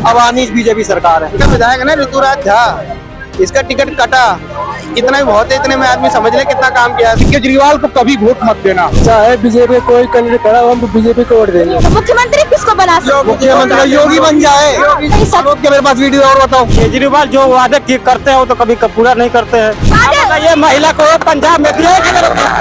अब आनी बीजेपी सरकार है। विधायक है ना ऋतुराज झा, इसका टिकट कटा, इतना ही बहुत है, इतने में आदमी समझ ले कितना काम किया। केजरीवाल को कभी वोट मत देना, चाहे बीजेपी कोई कैंडिडेट खड़ा हो, हम तो बीजेपी को वोट देंगे। मुख्यमंत्री किसको बना सकते? मुख्यमंत्री योगी बन जाए। मेरे पास वीडियो और बताओ। केजरीवाल जो वादे करते हैं वो तो कभी पूरा नहीं करते हैं। ये महिला को पंजाब में दिया।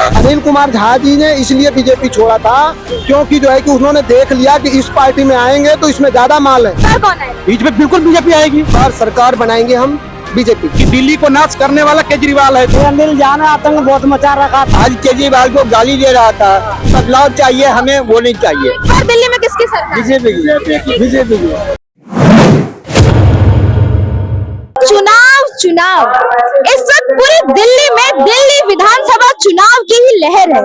अनिल कुमार झा जी ने इसलिए बीजेपी छोड़ा था क्योंकि जो है कि उन्होंने देख लिया कि इस पार्टी में आएंगे तो इसमें ज्यादा माल है। कौन है? बीच में बिल्कुल बीजेपी आएगी और सरकार बनाएंगे हम बीजेपी कि दिल्ली को नाश करने वाला केजरीवाल है। अनिल झा ने आतंक बहुत मचा रखा था। आज केजरीवाल को गाली दे रहा था। बदलाव चाहिए हमें, वो नहीं चाहिए। और दिल्ली में किसकी सरकार? बीजेपी की। चुनाव इस वक्त पूरी दिल्ली में दिल्ली विधानसभा चुनाव की ही लहर है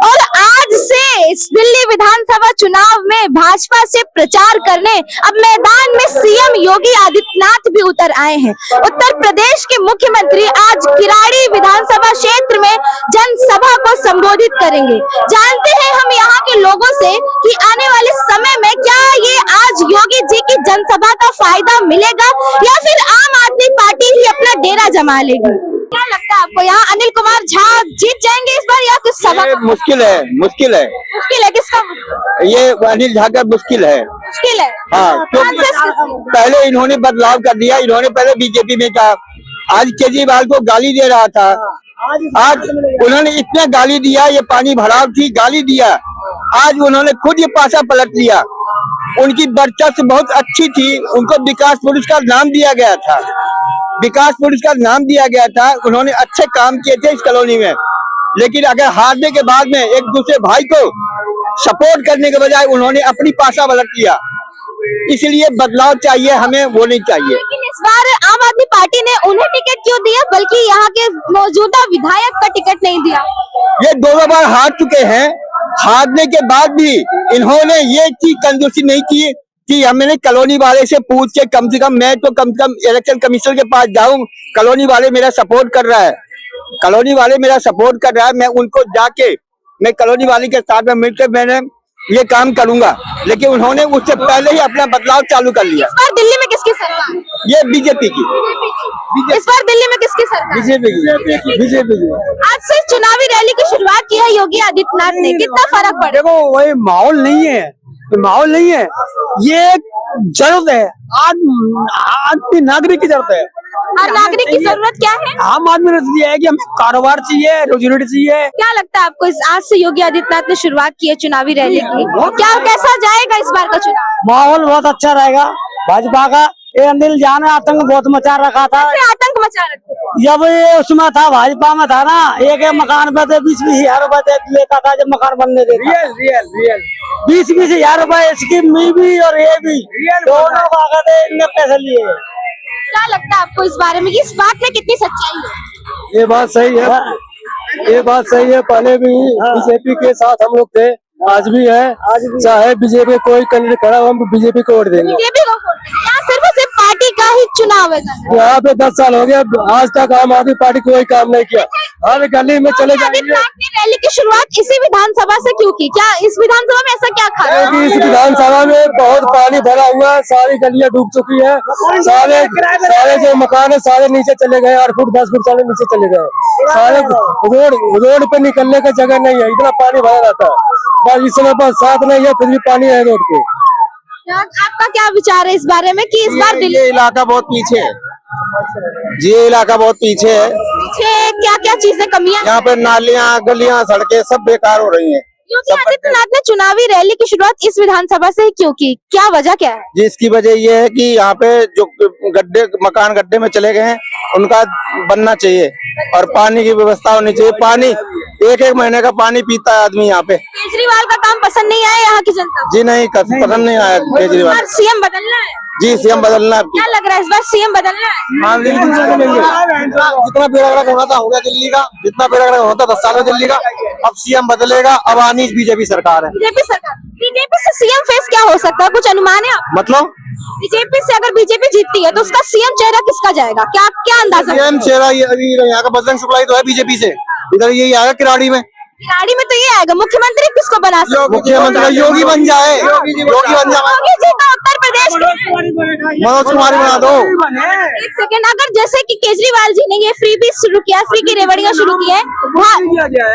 और आज से इस दिल्ली विधानसभा चुनाव में भाजपा से प्रचार करने अब मैदान में सीएम योगी आदित्यनाथ भी उतर आए हैं। उत्तर प्रदेश के मुख्यमंत्री आज किराड़ी विधानसभा क्षेत्र में जनसभा को संबोधित करेंगे। जानते हैं हम यहाँ के लोगों से कि आने वाले समय में क्या ये आज योगी जी की जनसभा का फायदा मिलेगा या फिर आम आदमी पार्टी ही अपना डेरा जमा लेगी। क्या लगता है आपको, यहाँ अनिल कुमार झा जीत जाएंगे इस बार या कुछ सभा? मुश्किल है किसका? ये अनिल झा का मुश्किल है। हाँ, पहले इन्होंने बदलाव कर दिया। इन्होंने पहले बीजेपी में था, आज केजरीवाल को गाली दे रहा था। आज उन्होंने इतना गाली दिया, ये पानी भराव थी, गाली दिया। आज उन्होंने खुद ये पासा पलट लिया। उनकी वर्चस्व बहुत अच्छी थी, उनको विकास पुरुष का नाम दिया गया था। उन्होंने अच्छे काम किए थे इस कॉलोनी में। लेकिन अगर हारने के बाद में एक दूसरे भाई को सपोर्ट करने के बजाय उन्होंने अपनी पासा पलट लिया। इसलिए बदलाव चाहिए हमें, वो नहीं चाहिए। लेकिन इस बार आम आदमी पार्टी ने उन्हें टिकट क्यों दिया, बल्कि यहाँ के मौजूदा विधायक का टिकट नहीं दिया? ये दोनों बार हार चुके हैं। हारने के बाद भी इन्होंने ये चीज कंजूसी नहीं की कि हमने कॉलोनी वाले से पूछ के कम से कम इलेक्शन कमीशन के पास जाऊं, कॉलोनी वाले मेरा सपोर्ट कर रहा है, मैं उनको जाके मैं कॉलोनी वाले के साथ में मिलकर मैंने ये काम करूंगा। लेकिन उन्होंने उससे पहले ही अपना बदलाव चालू कर लिया। इस बार दिल्ली में किसकी सरकार? ये बीजेपी की। इस बार दिल्ली में किसकी सरकार? बीजेपी की। आज से चुनावी रैली की शुरुआत की है योगी आदित्यनाथ ने, कितना फर्क पड़ा? देखो वही माहौल नहीं है, ये जरूरत है आज नागरिक की जरूरत है। और नागरिक की जरूरत क्या है? आम आदमी ने ये है कि हमें कारोबार चाहिए, रोजी रोटी चाहिए। क्या लगता है आपको, आज से योगी आदित्यनाथ ने शुरुआत की है चुनावी रैली की, क्या कैसा जाएगा इस बार का चुनाव? माहौल बहुत अच्छा रहेगा भाजपा का। ये अनिल झा ने आतंक बहुत मचा रखा था। आतंक मचा रखे जब ये उसमें था, भाजपा में था ना, एक मकान पे 20,000 रुपए लेता था जब मकान बनने देता। रियल 20,000 रुपए इसकी मी भी और ये भी दोनों इनने पैसे लिए। क्या लगता है आपको इस बारे में, इस बात में कितनी सच्चाई है? ये बात सही है, पहले भी बीजेपी के साथ हम लोग थे, आज भी है। चाहे बीजेपी कोई कैंडिडेट खड़ा हो, हम बीजेपी को वोट देंगे। बीजेपी को वोट देंगे? यहाँ सिर्फ और सिर्फ पार्टी का ही चुनाव है। यहाँ पे 10 साल हो गया, आज तक आम आदमी पार्टी कोई काम नहीं किया। हर गली में चले जाएंगे। रैली की शुरुआत इसी विधानसभा से क्यों की? क्या इस विधानसभा में ऐसा क्या खास? क्योंकि इस विधानसभा में बहुत पानी भरा हुआ है, सारी गलियां डूब चुकी है, सारे जो मकान है सारे नीचे चले गए, 8 फुट 10 फुट सारे नीचे चले गए। सारे रोड पे निकलने का जगह नहीं है, इतना पानी भरा रहता है। बस इस समय बरसात नहीं है, फिर भी पानी है रोड पे। आपका क्या विचार है इस बारे में कि इस बार दिल्ली? ये इलाका बहुत पीछे है, क्या क्या चीजें कमियां? यहाँ पे नालियाँ, गलियाँ, सड़कें सब बेकार हो रही हैं। योगी आदित्यनाथ ने चुनावी रैली की शुरुआत इस विधानसभा से ही क्यों की, क्या वजह क्या है? जिसकी वजह ये है कि यहाँ पे जो मकान गड्ढे में चले गए हैं उनका बनना चाहिए और पानी की व्यवस्था होनी चाहिए। पानी एक महीने का पानी पीता है आदमी यहाँ पे। केजरीवाल का काम पसंद नहीं आया यहाँ की जनता? जी नहीं, पसंद नहीं आया केजरीवाल। सीएम बदलना है? जी सीएम बदलना है। क्या लग रहा है इस बार सीएम बदलना है? जितना बेड़ा होना था हो गया दिल्ली का, जितना बेड़ा होता 10 साल में दिल्ली का। अब सीएम बदलेगा, अब आनी बीजेपी सरकार है। बीजेपी से सीएम फेस क्या हो सकता है, कुछ अनुमान है आप? मतलब बीजेपी से अगर बीजेपी जीतती है तो उसका सीएम चेहरा किसका जाएगा, क्या अंदाजा? सीएम चेहरा अभी यहाँ का बजरंग शुक्ला ही तो है बीजेपी से, इधर यही आएगा किराड़ी में। किराड़ी में तो ये आएगा, मुख्यमंत्री किसको बना सकते हैं? मुख्यमंत्री योगी बन जाए, योगी बन जाए, योगी जी का उत्तर प्रदेश के मनोज कुमार बना दो। एक सेकंड, अगर जैसे कि केजरीवाल जी ने ये फ्री भी शुरू किया, फ्री की रेवड़ियां शुरू की है,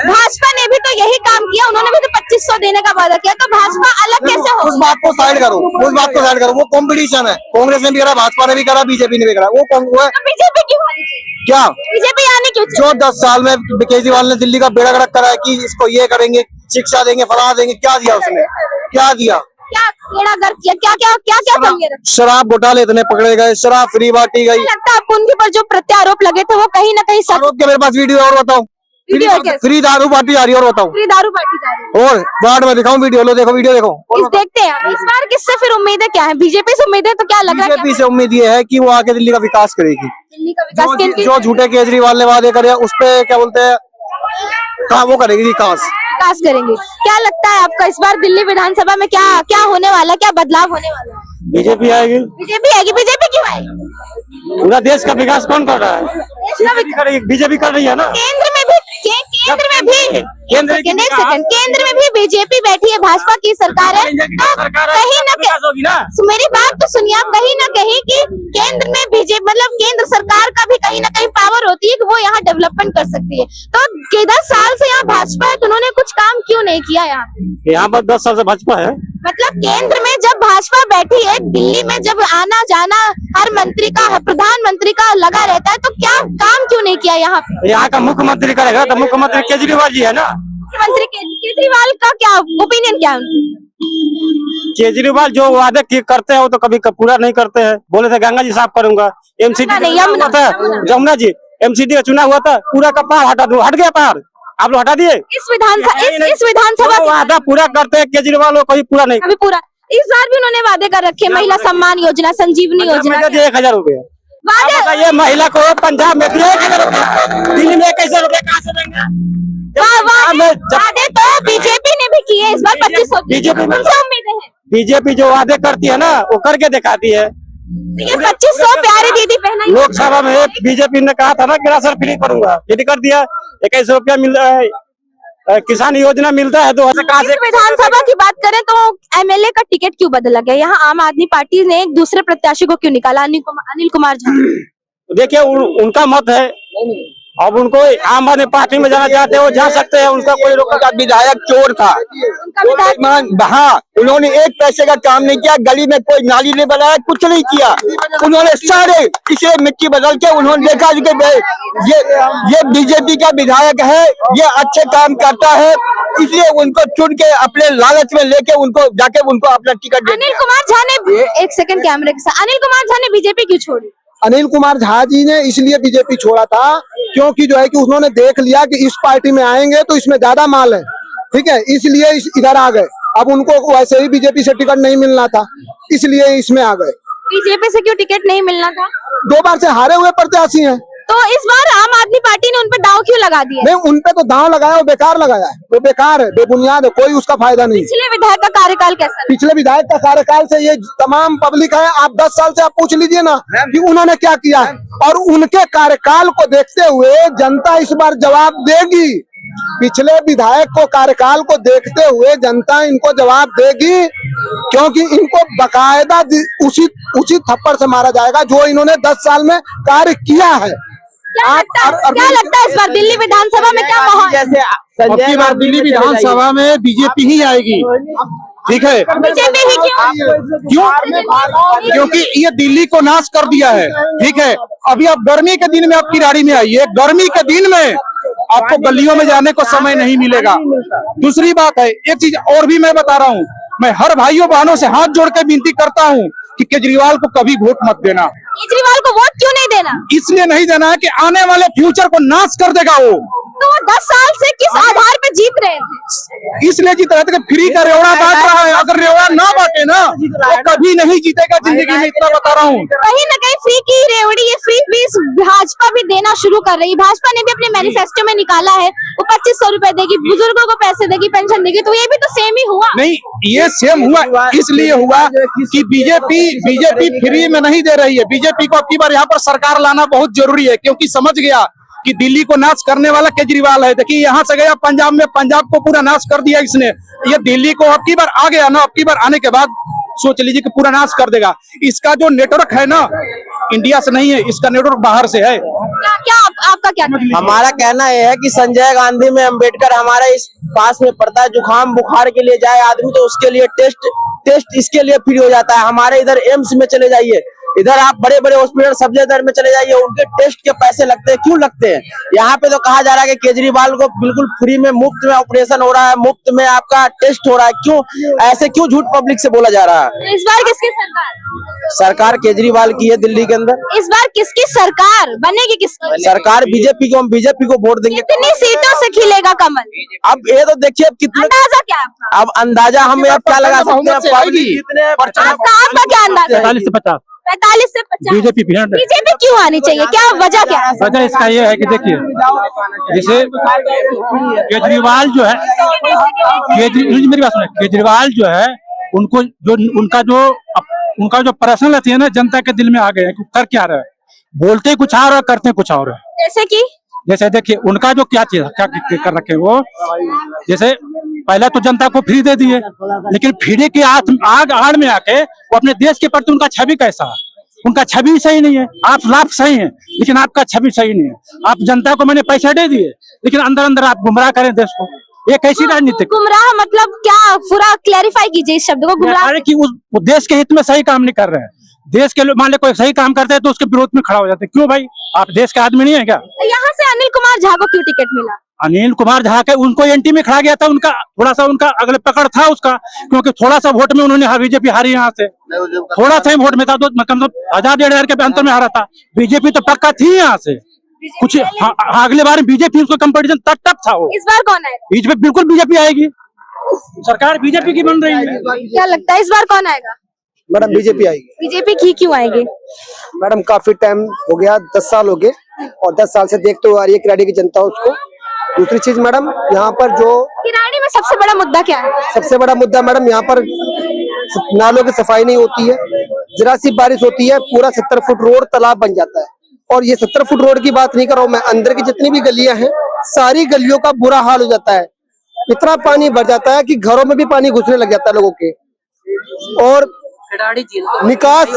भाजपा ने भी तो यही काम किया, उन्होंने भी तो 2500 देने का वादा किया, तो भाजपा अलग कैसे हो? उस बात को साइड करो, उस बात को साइड करो, वो कंपटीशन है। कांग्रेस ने भी करा, भाजपा ने भी करा, बीजेपी ने भी करा, वो बीजेपी क्यों आनी चाहिए? क्या बीजेपी आने क्यों चाहिए? जो 10 साल में केजरीवाल ने दिल्ली का बेड़ा गर्क करा है कि इसको ये करेंगे, शिक्षा देंगे, फलाना देंगे, क्या दिया उसने, क्या दिया? क्या बेड़ा गर्क किया? क्या क्या क्या क्या कमियां रखी? शराब घोटाले इतने पकड़े गए, शराब फ्री बांटी गई। लगता है आपको उनके ऊपर जो प्रत्यारोप लगे थे वो कहीं ना कहीं सच? आरोप के मेरे पास वीडियो और बताओ, वीडियो है क्या? फ्री दारू बांटी जा रही है और बताओ, फ्री दारू बांटी जा रही है। और बाद में दिखाऊं वीडियो, लो देखो वीडियो देखो। इस देखते हैं इस बार किससे फिर उम्मीदें क्या है? बीजेपी से उम्मीदें तो क्या लग रहा है? बीजेपी से उम्मीद ये है कि वो आके दिल्ली का विकास करेगी। दिल्ली का विकास किन जो झूठे केजरीवाल ने वादे करे उस पे क्या बोलते हैं, हाँ वो करेगी विकास। विकास करेंगे। क्या लगता है आपका इस बार दिल्ली विधानसभा में क्या क्या होने वाला है, क्या बदलाव होने वाला है? बीजेपी आएगी। बीजेपी आएगी। बीजेपी क्यों आएगी? पूरा देश का विकास कौन कर रहा है? बीजेपी कर रही है ना। केंद्र में भी केंद्र में भी बीजेपी बैठी है, भाजपा की सरकार है, तो कहीं न कहीं मेरी बात तो सुनिए आप, कहीं न कहीं कि केंद्र में बीजेपी मतलब केंद्र सरकार का भी कहीं न कहीं पावर होती है कि वो यहाँ डेवलपमेंट कर सकती है। तो 10 साल से यहाँ भाजपा है तो उन्होंने कुछ काम क्यों नहीं किया यहाँ पर 10 साल से भाजपा है। मतलब केंद्र में जब भाजपा बैठी है, दिल्ली में जब आना जाना हर मंत्री का, प्रधानमंत्री का लगा रहता है, तो क्या काम क्यों नहीं किया यहाँ पे? यहाँ का मुख्यमंत्री करेगा तो मुख्यमंत्री केजरीवाल जी है ना। मुख्यमंत्री केजरीवाल का क्या ओपिनियन क्या है? केजरीवाल जो वादे करते हैं वो तो कभी पूरा नहीं करते हैं। बोले थे गंगा जी साफ करूंगा, एमसीडी जमुना जी एमसीडी का चुना हुआ था, पूरा का पहाड़ हटा दो, हट गया पहाड़, आप लोग हटा दिए। इस विधानसभा वादा पूरा करते हैं केजरीवाल, वो कभी पूरा नहीं। अभी पूरा इस बार भी उन्होंने वादे कर रखे, महिला सम्मान योजना, संजीवनी योजना, 1000 रुपया वादे। ये महिला को पंजाब में 1000 रुपया, दिल्ली में 1000 रुपया कहाँ से देंगे? वादे तो बीजेपी ने भी किए इस बार 2500। बीजेपी में उम्मीदें हैं, बीजेपी जो वादे करती है ना वो करके दिखाती है। ये 2500 प्यारी दीदी पहनाई। लोकसभा में बीजेपी ने कहा था ना कि राशन फ्री करूंगा, ये कर दिया। 21 रुपया मिल रहा है, किसान योजना मिलता है। 2000 कहाँ से? विधानसभा की बात करें तो एमएलए का टिकट क्यों बदला गया? यहाँ आम आदमी पार्टी ने एक दूसरे प्रत्याशी को क्यों निकाला, अनिल कुमार झा? देखिए उनका मत है, अब उनको आम आदमी पार्टी में जाना चाहते हैं वो जा सकते हैं, उनका कोई उनका विधायक चोर था। हाँ, उन्होंने एक पैसे का काम नहीं किया, गली में कोई नाली नहीं बनाया, कुछ नहीं किया। उन्होंने सारे इसे मिट्टी बदल के उन्होंने देखा कि ये बीजेपी का विधायक है, ये अच्छे काम करता है, इसलिए उनको चुन के अपने लालच में लेके उनको जाके उनको अपना टिकट। अनिल कुमार झा ने एक सेकंड कैमरे के साथ, अनिल कुमार झा ने बीजेपी क्यों छोड़ी? अनिल कुमार झा जी ने इसलिए बीजेपी छोड़ा था क्योंकि जो है कि उन्होंने देख लिया कि इस पार्टी में आएंगे तो इसमें ज्यादा माल है, ठीक है, इसलिए इधर आ गए। अब उनको वैसे ही बीजेपी से टिकट नहीं मिलना था, इसलिए इसमें आ गए। बीजेपी से क्यों टिकट नहीं मिलना था? 2 बार से हारे हुए प्रत्याशी हैं। तो इस बार आम आदमी पार्टी ने उन पर दांव क्यों लगा दिया? नहीं, उन पे तो दांव लगाया, वो बेकार लगाया है, वो बेकार है, बेबुनियाद है, कोई उसका फायदा नहीं। पिछले विधायक का कार्यकाल कैसा? पिछले विधायक का कार्यकाल से ये तमाम पब्लिक है, आप 10 साल से आप पूछ लीजिए ना कि उन्होंने क्या किया है, और उनके कार्यकाल को देखते हुए जनता इस बार जवाब देगी। पिछले विधायक को कार्यकाल को देखते हुए जनता इनको जवाब देगी, क्योंकि इनको बकायदा उचित थप्पड़ से मारा जाएगा जो इन्होंने 10 साल में कार्य किया है। क्या लगता है इस बार दिल्ली विधानसभा में क्या माहौल? अब की बार दिल्ली विधानसभा में बीजेपी ही आएगी, ठीक है। बीजेपी ही क्यों? क्योंकि ये दिल्ली को नाश कर दिया है, ठीक है। अभी आप गर्मी के दिन में आप किराड़ी में आइए, गर्मी के दिन में आपको गलियों में जाने को समय नहीं मिलेगा। दूसरी बात है, एक चीज और भी मैं बता रहा हूँ, मैं हर भाइयों बहनों से हाथ जोड़ के विनती करता हूँ कि केजरीवाल को कभी वोट मत देना। केजरीवाल को वोट क्यों नहीं देना? इसलिए नहीं देना है कि आने वाले फ्यूचर को नाश कर देगा वो। तो 10 साल से किस आधार पे जीत रहे थे? इसलिए जीत रहे थे कि फ्री का रेवड़ा बांट रहा है, अगर रेवड़ा ना बांटे ना तो कभी नहीं जीतेगा जिंदगी में, इतना बता रहा हूँ। कहीं न कहीं फ्री की रेवड़ी, ये फ्री फीस भाजपा भी देना शुरू कर रही। भाजपा ने भी अपने मैनिफेस्टो में निकाला है, वो 2500 रुपए देगी, बुजुर्गों को पैसे देगी, पेंशन देगी, तो ये भी तो सेम ही हुआ। नहीं, ये सेम हुआ इसलिए हुआ कि बीजेपी फ्री में नहीं दे रही है। बीजेपी को अब की बार यहाँ पर सरकार लाना बहुत जरूरी है, क्योंकि समझ गया कि दिल्ली को नाश करने वाला केजरीवाल है। देखिए यहाँ से गया पंजाब में, पंजाब को पूरा नाश कर दिया इसने। ये दिल्ली को अब की बार आ गया ना, अब की बार आने के बाद सोच लीजिए कि पूरा नाश कर देगा। इसका जो नेटवर्क है ना, इंडिया से नहीं है, इसका नेटवर्क बाहर से है। आपका क्या हमारा कहना यह है कि संजय गांधी में अम्बेडकर हमारा इस पास में पड़ता है। जुकाम बुखार के लिए जाए आदमी तो उसके लिए टेस्ट इसके लिए फ्री हो जाता है। हमारे इधर एम्स में चले जाइए, इधर आप बड़े बड़े हॉस्पिटल सब्जी दर में चले जाइए, उनके टेस्ट के पैसे लगते हैं। क्यों लगते हैं? यहाँ पे तो कहा जा रहा है कि केजरीवाल को बिल्कुल फ्री में, मुफ्त में ऑपरेशन हो रहा है, मुफ्त में आपका टेस्ट हो रहा है। क्यों ऐसे, क्यों झूठ पब्लिक से बोला जा रहा है? इस बार किसकी सरकार? सरकार केजरीवाल की है दिल्ली के अंदर। इस बार किसकी सरकार बनेगी? किसकी सरकार? बीजेपी को। हम बीजेपी को वोट देंगे। कितनी सीटों से खिलेगा कमल? अब ये तो देखिए अब कितने, अंदाजा क्या आपका? अब अंदाजा हम अब क्या लगा सकते हैं? आपका क्या अंदाजा? 45 से 50 45 से 50 बीजेपी भी है। बीजेपी क्यों आनी चाहिए? क्या वजह क्या है? वजह इसका ये है कि देखिए, जैसे केजरीवाल जो है, मेरी बात सुनिए, केजरीवाल जो है उनको जो उनका जो पर्सनल है ना, जनता के दिल में आ गए हैं। कर क्या रहे हैं, बोलते कुछ और है, करते कुछ और है। जैसे कि जैसे देखिए उनका जो क्या चीज क्या कर रखे वो, जैसे पहले तो जनता को फ्री दे दिए, लेकिन फ्री की आड़ में आके वो अपने देश के प्रति उनका छवि कैसा है? उनका छवि सही नहीं है। आप लाभ सही है, लेकिन आपका छवि सही नहीं है। आप जनता को मैंने पैसा दे दिए, लेकिन अंदर अंदर आप गुमराह करें देश को। ये कैसी राजनीति? गुमराह मतलब क्या? पूरा क्लैरिफाई कीजिए इस शब्द को। गुमराह कि उस देश के हित में सही काम नहीं कर रहे हैं। देश के लोग मान ले कोई सही काम करते हैं तो उसके विरोध में खड़ा हो जाते हैं। क्यों भाई, आप देश के आदमी नहीं है क्या? यहाँ से अनिल कुमार झा को क्यों टिकट मिला? अनिल कुमार झा के उनको एनटी में खड़ा गया था, उनका थोड़ा सा उनका अगले पकड़ था उसका, क्योंकि थोड़ा सा वोट में उन्होंने बीजेपी हारी यहाँ से, थोड़ा सा वोट में था, तो मतलब 1000-1500 के अंतर में हारा था। बीजेपी तो पक्का थी यहाँ से कुछ। अगले बार बीजेपी उसका कंपटीशन टफ था। वो इस बार कौन आएगा? बीच में बिल्कुल बीजेपी आएगी, सरकार बीजेपी की बन रही है। क्या लगता है इस बार कौन आएगा? मैडम बीजेपी आएगी। बीजेपी की क्यों आएगी? मैडम काफी टाइम हो गया, 10 साल हो गए, और 10 साल से देखते हुए आ रही है किराड़ी की जनता उसको। दूसरी चीज मैडम, यहाँ पर जो किराड़ी में सबसे बड़ा मुद्दा क्या है? सबसे बड़ा मुद्दा मैडम, यहाँ पर नालों की सफाई नहीं होती है। जरा सी बारिश होती है, पूरा 70 फुट रोड तालाब बन जाता है। और ये 70 फुट रोड की बात नहीं कर रहा हूँ मैं, अंदर की जितनी भी गलियां हैं, सारी गलियों का बुरा हाल हो जाता है। इतना पानी भर जाता है कि घरों में भी पानी घुसने लग जाता है लोगों के, और निकास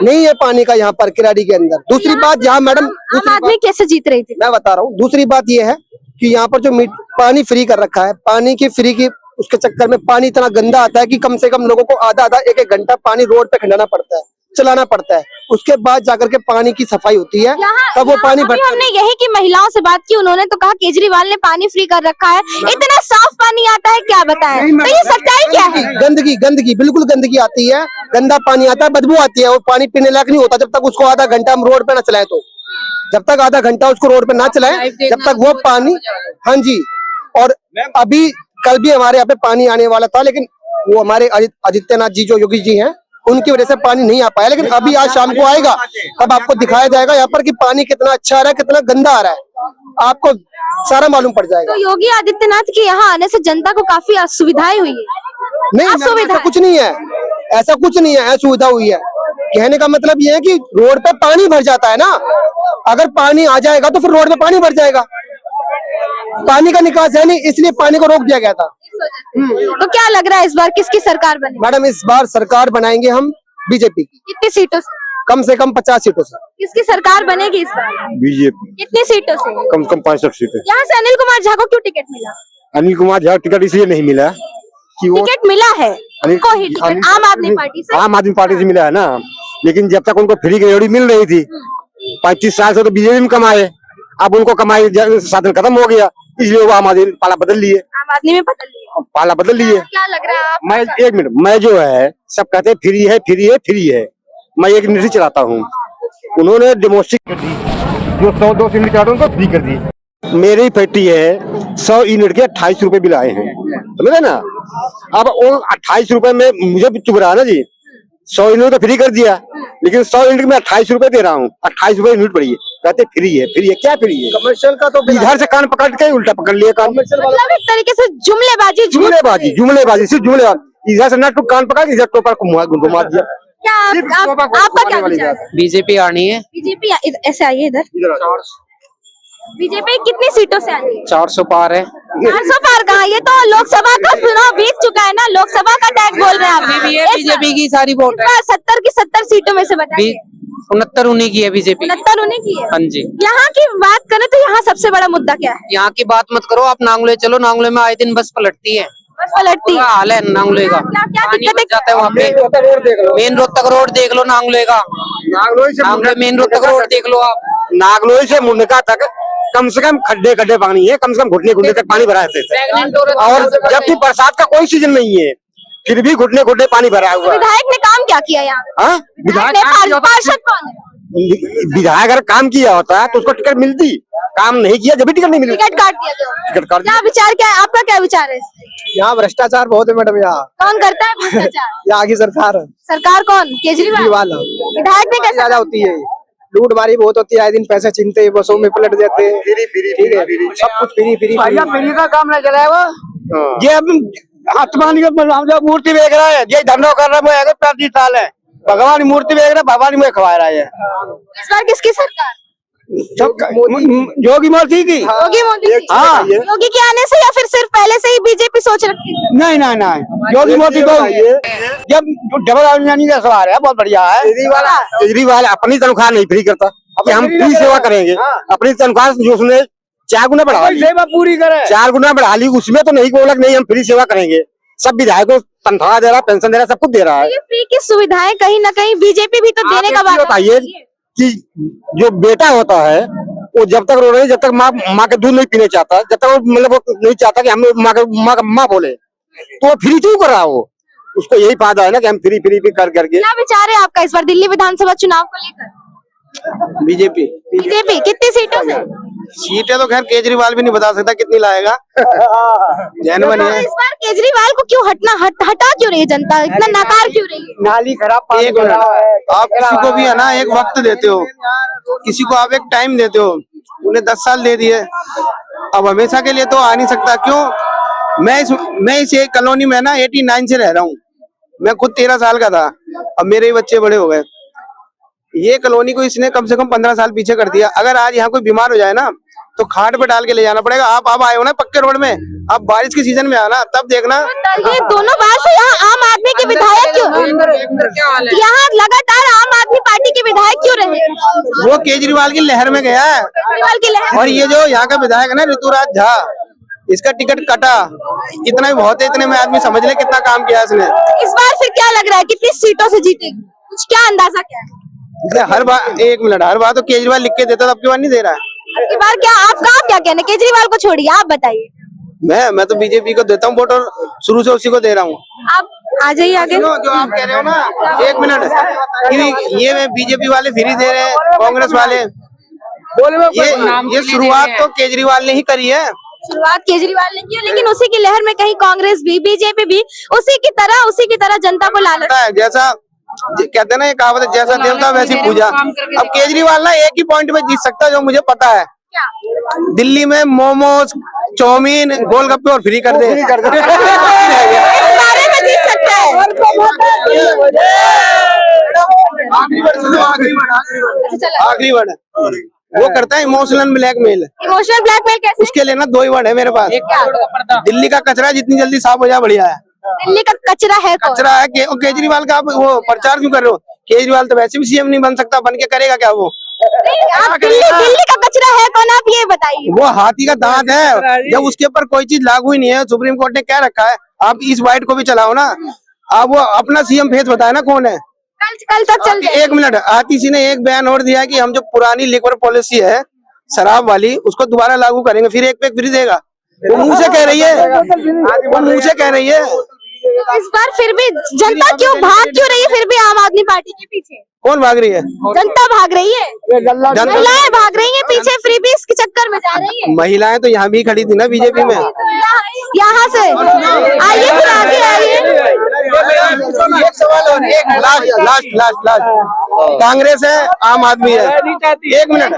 नहीं है पानी का यहाँ पर किराड़ी के अंदर। दूसरी बात, यहाँ मैडम आम आदमी कैसे जीत रही थी? मैं बता रहा हूँ। दूसरी बात ये है कि यहाँ पर जो पानी फ्री कर रखा है, पानी की फ्री की उसके चक्कर में पानी इतना गंदा आता है कि कम से कम लोगों को आधा 1-1 घंटा पानी रोड पे खंडाना पड़ता है, चलाना पड़ता है। उसके बाद जाकर के पानी की सफाई होती है, तब वो पानी भरता है। हमने यही की महिलाओं से बात की, उन्होंने तो कहा केजरीवाल ने पानी फ्री कर रखा है, इतना साफ पानी आता है, क्या बताएं? तो ये सच्चाई क्या है? गंदगी बिल्कुल गंदगी आती है, गंदा पानी आता है, बदबू आती है, वो पानी पीने लायक नहीं होता जब तक उसको आधा घंटा हम रोड पे ना चलाए। तो जब तक आधा घंटा उसको रोड पे ना चलाए, जब तक वो पानी, हाँ जी। और अभी कल भी हमारे यहाँ पे पानी आने वाला था, लेकिन वो हमारे आदित्यनाथ जी जो योगी जी हैं, उनकी वजह से पानी नहीं आ पाया। लेकिन अभी आज शाम को आएगा, तब आपको दिखाया जाएगा यहाँ पर कि पानी कितना अच्छा आ रहा है, कितना गंदा आ रहा है, आपको सारा मालूम पड़ जाएगा। तो योगी आदित्यनाथ के यहाँ आने से जनता को काफी असुविधाएं हुई है। नहीं, ऐसा कुछ नहीं है, ऐसा कुछ नहीं है, असुविधा हुई है। कहने का मतलब ये है कि रोड पे पानी भर जाता है ना, अगर पानी आ जाएगा तो फिर रोड पे पानी भर जाएगा। पानी का निकास है नहीं, इसलिए पानी को रोक दिया गया था। तो क्या लग रहा है इस बार किसकी सरकार बनेगी? मैडम इस बार सरकार बनाएंगे हम बीजेपी की। कितनी सीटों से? कम से कम 50 सीटों से। किसकी सरकार बनेगी इस बार? बीजेपी। कितनी सीटों से? कम से कम 65 सीटें। यहाँ से अनिल कुमार झा को क्यों टिकट मिला? अनिल कुमार झा टिकट इसलिए नहीं मिला कि वो टिकट मिला है उनको ही, टिकट आम आदमी पार्टी से। आम आदमी पार्टी से मिला है ना, लेकिन जब तक उनको फ्री की रेहड़ी मिल रही थी 35 साल से, तो बीजेपी में कमाए। अब उनको कमाई साधन खत्म हो गया, इसलिए वो आम आदमी पाला बदल लिए। आम आदमी में बदल लिए, पाला बदल लिए। क्या लग रहा है आप? मैं एक मिनट, मैं जो है सब कहते हैं फ्री है फ्री है फ्री है, मैं एक यूनिट चलाता हूँ। उन्होंने डेमोस्ट्रेट कर दी, जो 100-200 यूनिट चलाते उनको फ्री कर दी। मेरी फैक्ट्री है, 100 यूनिट के 28 रुपए बिल आए हैं, समझे ना। अब वो 28 रुपए में मुझे भी चुभ रहा है ना जी, 100 यूनिट तो फ्री कर दिया, लेकिन 100 यूनिट में 28 रुपए दे रहा हूँ, 28 रुपए यूनिट पड़ी है, कहते फ्री है फ्री है। क्या फ्री है? कमर्शियल का तो इधर से कान पकड़ के उल्टा पकड़ लिया कान। मतलब एक तरीके से जुमलेबाजी, जुमलेबाजी सिर्फ जुमलेबाजी। इधर से नट कान पकड़, इधर टोपर को घुमा दिया। क्या आपका क्या विचार है? बीजेपी आनी है। बीजेपी ऐसे आइए इधर। बीजेपी कितनी सीटों से आती है? 400 पार है। 400 पार कहाँ, ये तो लोकसभा का चुनाव बीत चुका है ना, लोकसभा का टैग बोल रहे हैं आप। बीजेपी की सारी वोट है। 70 की 70 सीटों में से बताइए। 69 उन्हीं की है बीजेपी। 69 उन्हीं की है। हाँ जी। यहाँ की बात करें तो यहाँ सबसे बड़ा मुद्दा क्या है? यहाँ की बात मत करो, आप नांगले चलो, नांगले में आए दिन बस पलटती है। बस पलटती है। बुरा हाल है नांगले का। क्या पानी दिक्कत भर जाता है वहाँ पे। मेन रोड तक रोड देख लो नांगले का। नांगले मेन रोड तक रोड देख लो आप। नागलोई से मुंडका तक कम से कम खड्डे खड्डे पानी है, कम से कम घुटने घुटने तक पानी भरा है। और जबकि बरसात का कोई सीजन नहीं है, फिर भी घुटने घुटने पानी भरा हुआ है। विधायक ने काम क्या किया यहाँ? हाँ? विधायक ने, पार्षद कौन है? विधायक अगर काम किया होता है तो उसको टिकट मिलती, काम नहीं किया जब भी टिकट नहीं मिली। टिकट काट दिया जो। टिकट काट क्या विचार, क्या है आपका, क्या विचार है? यहाँ भ्रष्टाचार बहुत है मैडम। यहाँ कौन करता है भ्रष्टाचार? यहाँ की सरकार सरकार कौन? केजरीवाल। विधायक ने कैसा ज्यादा होती है, लूट मारी बहुत होती है, आए दिन पैसे छीनते हैं, बसों में पलट देते हैं। ठीक है, सब कुछ फ्री फ्री फ्री का काम नहीं चला है वो। ये आत्मान हम जो मूर्ति बेच रहा है, ये धंधा कर रहा है, 35 साल है, भगवान की मूर्ति बेच रहा है, भगवान में खवा रहा है। इस बार किसकी सरकार? योगी मोदी की। योगी मोदी की। हाँ। योगी के आने से या फिर सिर्फ पहले से ही बीजेपी सोच रखी है? नहीं नहीं नहीं, योगी मोदी तो जब डबल आमदनी का सवाल है, बहुत बढ़िया है। केजरीवाल अपनी तनख्वाह नहीं फ्री करता कि हम फ्री सेवा करेंगे। अपनी तनख्वाह जो उसने 4 गुना बढ़ा ली, सेवा पूरी करे। 4 गुना बढ़ा ली, उसमें तो नहीं बोला नहीं हम फ्री सेवा करेंगे। सब विधायकों को तनख्वाह दे रहा, पेंशन दे रहा, सब कुछ दे रहा है। ये फ्री की सुविधाएं कहीं ना कहीं बीजेपी भी तो देने का वादा बताइए कि जो बेटा होता है वो जब तक रो रही, जब तक माँ के दूध नहीं पीने चाहता, जब तक वो मतलब वो नहीं चाहता कि हम माँ बोले, तो वो फ्री क्यों कर रहा है? वो उसको यही फायदा है ना कि हम फ्री फ्री भी कर करके। क्या विचार है आपका इस बार दिल्ली विधानसभा चुनाव को लेकर? बीजेपी बीजेपी कितनी सीटों से? सीटें तो खैर केजरीवाल भी नहीं बता सकता कितनी लाएगा। जैनवन तो है। इस बार केजरीवाल को क्यों हटा क्यों रही है जनता, इतना नकार क्यों रही है? नाली खराब। एक मिनट, आप किसी को भी है ना एक वक्त देते हो, किसी को आप एक टाइम देते हो, उन्हें 10 साल दे दिए, अब हमेशा के लिए तो आ नहीं सकता। क्यों? मैं इस कॉलोनी में ना 89 से रह रहा हूँ, मैं खुद 13 साल का था, अब मेरे ही बच्चे बड़े हो गए। ये कॉलोनी को इसने कम से कम 15 साल पीछे कर दिया। अगर आज यहाँ कोई बीमार हो जाए ना तो खाट पे डाल के ले जाना पड़ेगा। आप आए हो ना पक्के रोड में, आप बारिश के सीजन में आना, तब देखना। तो ये दोनों बार से यहाँ आम आदमी के विधायक क्यों, यहाँ लगातार आम आदमी पार्टी के विधायक क्यों रहे? वो केजरीवाल की लहर में गया है। केजरीवाल की लहर। और ये जो यहाँ का विधायक है ना ऋतुराज झा, इसका टिकट कटा, इतना ही बहुत है, इतने में आदमी समझ ले कितना काम किया इसने। इस बार फिर क्या लग रहा है, कितनी सीटों से जीतेगी, कुछ क्या अंदाजा क्या है? हर बार एक मिनट, हर बार तो केजरीवाल लिख के देता, अब की बार नहीं दे रहा है। अब बार क्या आपका क्या कहना है? केजरीवाल को छोड़िए, आप बताइए। मैं तो बीजेपी को देता हूँ वोट, और शुरू से उसी को दे रहा हूँ। आप आ जाइए आगे। जो आप कह रहे हो ना, एक मिनट, ये बीजेपी वाले फ्री दे रहे हैं, कांग्रेस वाले, ये शुरुआत तो केजरीवाल ने ही करी है। शुरुआत केजरीवाल ने की, लेकिन उसी की लहर में कहीं कांग्रेस भी, बीजेपी भी उसी की तरह जनता को लालच। जैसा कहते हैं ना, ये कहावत है, जैसा देवता वैसी पूजा। अब केजरीवाल ना एक ही पॉइंट पे जीत सकता है, जो मुझे पता है, दिल्ली में मोमोज, चाउमीन, गोलगप्पे और फ्री कर दे। इस बारे में जीत सकता है। आखिरी वर्ड वो करता है इमोशनल ब्लैकमेल। इमोशनल ब्लैकमेल कैसे? उसके लिए ना 2 ही वर्ड है मेरे पास, दिल्ली का कचरा जितनी जल्दी साफ हो जाए बढ़िया है। दिल्ली का कचरा है कौन? कचरा है केजरीवाल का। आप वो प्रचार क्यों कर रहे हो? केजरीवाल तो वैसे भी सीएम नहीं बन सकता, बन के करेगा क्या वो? आप दिल्ली का कचरा है कौन, आप ये बताइए। वो हाथी का दांत है, जब उसके ऊपर कोई चीज लागू ही नहीं है, सुप्रीम कोर्ट ने क्या रखा है, आप इस वाइट को भी चलाओ ना। आप वो अपना सीएम फेस बताए ना कौन है। कल तक चल जाए। एक मिनट, आतिशी ने एक बयान और दिया कि हम जो पुरानी लिक्वर पॉलिसी है शराब वाली, उसको दोबारा लागू करेंगे, फिर एक पैक फ्री देगा। वो मुंह से कह रही है, वो मुंह से कह रही है। तो इस बार फिर भी जनता क्यों भाग क्यों रही है, फिर भी आम आदमी पार्टी के पीछे? कौन भाग रही है? जनता भाग रही है, महिलाएं भाग रही हैं पीछे, फ्री बीस के चक्कर में जा रही है। महिलाएं तो यहाँ भी खड़ी थी ना बीजेपी में। यहाँ से आइए, फिर आगे आइए। एक सवाल और, एक लास्ट, कांग्रेस है, आम आदमी है, एक मिनट,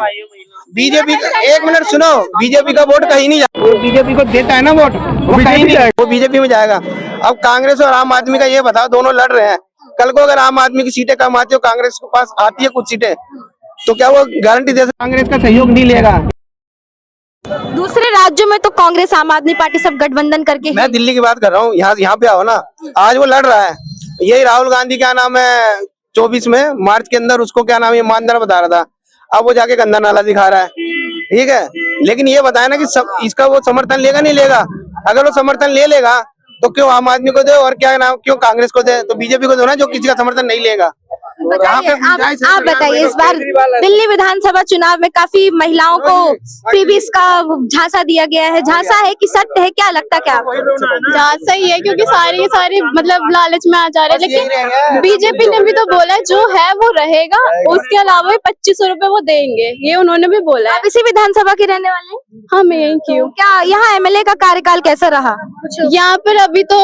बीजेपी, एक मिनट सुनो, बीजेपी का वोट कहीं नहीं जाएगा। बीजेपी को देता है ना वोट, वो कहीं नहीं जाएगा, वो बीजेपी में जाएगा। अब कांग्रेस और आम आदमी का ये बताओ, दोनों लड़ रहे हैं, कल को अगर आम आदमी की सीटें कम आती है, कांग्रेस के पास आती है कुछ सीटें, तो क्या वो गारंटी दे सकते कांग्रेस का सहयोग नहीं लेगा? दूसरे राज्यों में तो कांग्रेस आम आदमी पार्टी सब गठबंधन करके मैं दिल्ली की बात कर रहा हूँ, यहाँ पे आओ ना। आज वो लड़ रहा है, यही राहुल गांधी क्या नाम है 24 में मार्च के अंदर उसको क्या नाम है ईमानदार बता रहा था, अब वो जाके गंदा नाला दिखा रहा है। ठीक है, लेकिन ये बताया ना कि इसका वो समर्थन लेगा नहीं लेगा। अगर वो समर्थन ले लेगा तो क्यों आम आदमी को दे और क्या नाम क्यों कांग्रेस को दे, तो बीजेपी को दो ना जो किसी का समर्थन नहीं लेगा। बताइए, आप बताइए, इस बार दिल्ली विधानसभा चुनाव में काफी महिलाओं को फ्रीबीज का झांसा दिया गया है, झांसा है कि सत्य है, क्या लगता क्या आपको? झांसा ही है, क्योंकि सारे के सारे मतलब लालच में आ जा रहे हैं। लेकिन बीजेपी ने भी तो बोला है जो है वो रहेगा, उसके अलावा 2500 रुपए वो देंगे, ये उन्होंने भी बोला है। आप इसी विधानसभा के रहने वाले हैं? हाँ, मैं यही की हूँ। क्या यहाँ एमएलए का कार्यकाल कैसा रहा? यहाँ पर अभी तो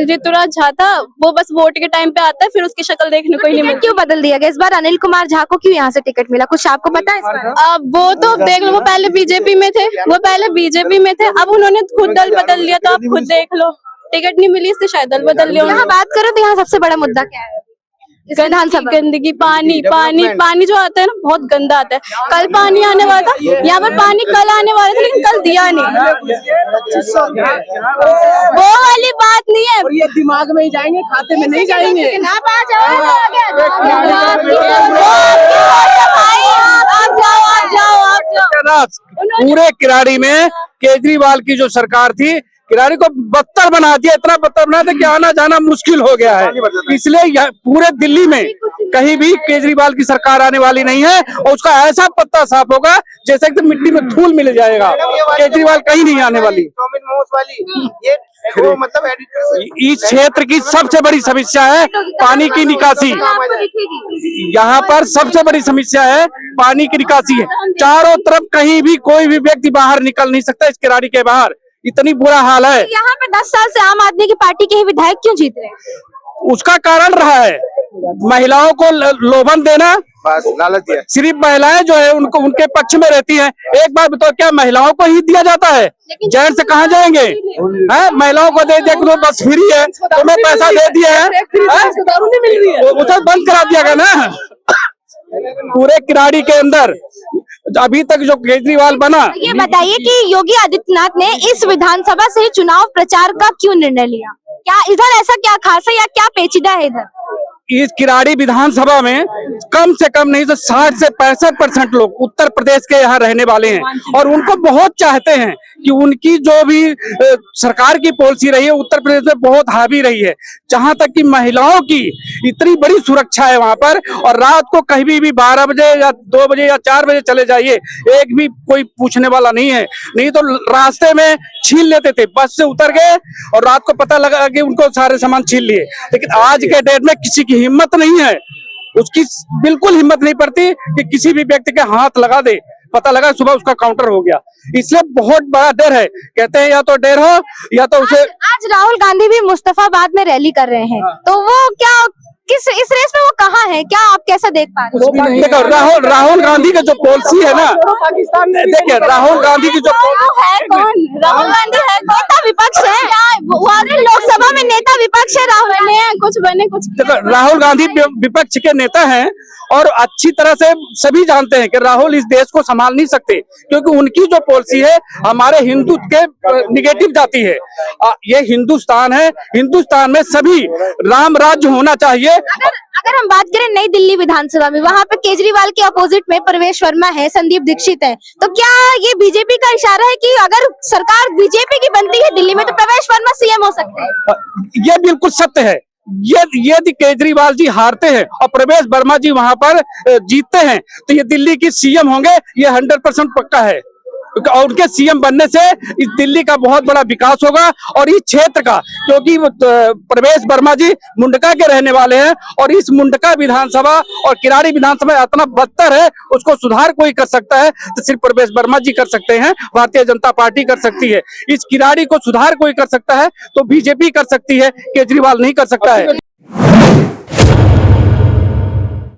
ऋतुराज झा था, वो बस वोट के टाइम पे आता है, फिर उसकी शक्ल देखने को ही नहीं मिलती। क्यों बदल दिया गया इस बार? अनिल कुमार झा को क्यों यहाँ से टिकट मिला, कुछ आपको पता है इस बार? अब वो तो देख लो, वो पहले बीजेपी में थे, अब उन्होंने खुद दल बदल लिया, तो आप खुद देख लो, टिकट नहीं मिली इससे शायद दल बदल लिया। यहाँ बात करो तो यहाँ सबसे बड़ा मुद्दा क्या है? विधानसभा गंदगी, पानी जो आता है ना बहुत गंदा आता है। कल पानी आने वाला था, यहाँ पर पानी कल आने वाला था, लेकिन कल दिया नहीं। वो वाली बात नहीं है, ये दिमाग में ही जाएंगे, खाते में नहीं जाएंगे। पूरे किराड़ी में केजरीवाल की जो सरकार थी, किराड़ी को बदतर बना दिया, इतना बदतर बना दिया कि आना जाना मुश्किल हो गया है। इसलिए पूरे दिल्ली में कहीं भी केजरीवाल की सरकार आने वाली नहीं है, और उसका ऐसा पत्ता साफ होगा जैसे एकदम मिट्टी में धूल मिल जाएगा। केजरीवाल कहीं नहीं आने वाली। इस क्षेत्र की सबसे बड़ी समस्या है पानी की निकासी। यहाँ पर सबसे बड़ी समस्या है पानी की निकासी है। चारों तरफ कहीं भी कोई भी व्यक्ति बाहर निकल नहीं सकता इस किराड़ी के बाहर, इतनी बुरा हाल है। यहाँ पे 10 साल से आम आदमी की पार्टी के ही विधायक क्यों जीत रहे हैं? उसका कारण रहा है महिलाओं को लोभन देना, बस लालच दिया। सिर्फ महिलाएं जो है उनको उनके पक्ष में रहती हैं। एक बार बताओ, क्या महिलाओं को ही दिया जाता है? जेंट्स से कहाँ जाएंगे? हैं, महिलाओं को दे दिया बस फ्री है, तुम्हें पैसा दे दिया है, उसे बंद करा दिया गया ना पूरे किराड़ी के अंदर। अभी तक जो केजरीवाल बना। ये बताइए कि योगी आदित्यनाथ ने इस विधानसभा से चुनाव प्रचार का क्यों निर्णय लिया? क्या इधर ऐसा क्या खास है या क्या पेचीदा है इधर? इस किराड़ी विधानसभा में कम से कम नहीं तो 60 से 65% लोग उत्तर प्रदेश के यहाँ रहने वाले हैं, और उनको बहुत चाहते हैं कि उनकी जो भी सरकार की पॉलिसी रही है उत्तर प्रदेश में बहुत हावी रही है। जहां तक कि महिलाओं की इतनी बड़ी सुरक्षा है वहां पर, और रात को कहीं भी 12 बजे या 2 बजे या 4 बजे चले जाइए, एक भी कोई पूछने वाला नहीं है। नहीं तो रास्ते में छीन लेते थे, बस से उतर गए और रात को पता लगा कि उनको सारे सामान छीन लिए। लेकिन आज के डेट में किसी की हिम्मत नहीं है, उसकी बिल्कुल हिम्मत नहीं पड़ती कि किसी भी व्यक्ति के हाथ लगा दे। पता लगा सुबह उसका काउंटर हो गया, इसलिए बहुत बड़ा डर है। कहते हैं या तो डर हो या तो उसे। आज राहुल गांधी भी मुस्तफाबाद में रैली कर रहे हैं, तो वो क्या इस रेस में वो कहाँ है? क्या आप कैसा देख पा रहे हैं? देखो राहुल गांधी का जो पॉलिसी है ना, देखिए राहुल गांधी की जो है कौन? राहुल गांधी है नेता विपक्ष है, लोकसभा में नेता विपक्ष है। कुछ बने कुछ। देखो राहुल गांधी विपक्ष के नेता हैं, और अच्छी तरह से सभी जानते हैं कि राहुल इस देश को संभाल नहीं सकते, क्योंकि उनकी जो पॉलिसी है हमारे हिंदुत्व के निगेटिव जाती है। ये हिंदुस्तान है, हिंदुस्तान में सभी राम राज्य होना चाहिए। अगर हम बात करें नई दिल्ली विधानसभा में, वहाँ पे केजरीवाल के अपोजिट में प्रवेश वर्मा है, संदीप दीक्षित है, तो क्या ये बीजेपी का इशारा है कि अगर सरकार बीजेपी की बनती है दिल्ली में तो प्रवेश वर्मा सीएम हो सकते हैं? ये बिल्कुल सत्य है। यदि केजरीवाल जी हारते हैं और प्रवेश वर्मा जी वहां पर जीतते हैं तो ये दिल्ली की सीएम होंगे, ये 100% पक्का है। और उनके सीएम बनने से इस दिल्ली का बहुत बड़ा विकास होगा, और इस क्षेत्र का, क्योंकि प्रवेश वर्मा जी मुंडका के रहने वाले हैं, और इस मुंडका विधानसभा और किराड़ी विधानसभा इतना बदतर है, उसको सुधार कोई कर सकता है तो सिर्फ प्रवेश वर्मा जी कर सकते हैं, भारतीय जनता पार्टी कर सकती है। इस किराड़ी को सुधार कोई कर सकता है तो बीजेपी कर सकती है, केजरीवाल नहीं कर सकता है।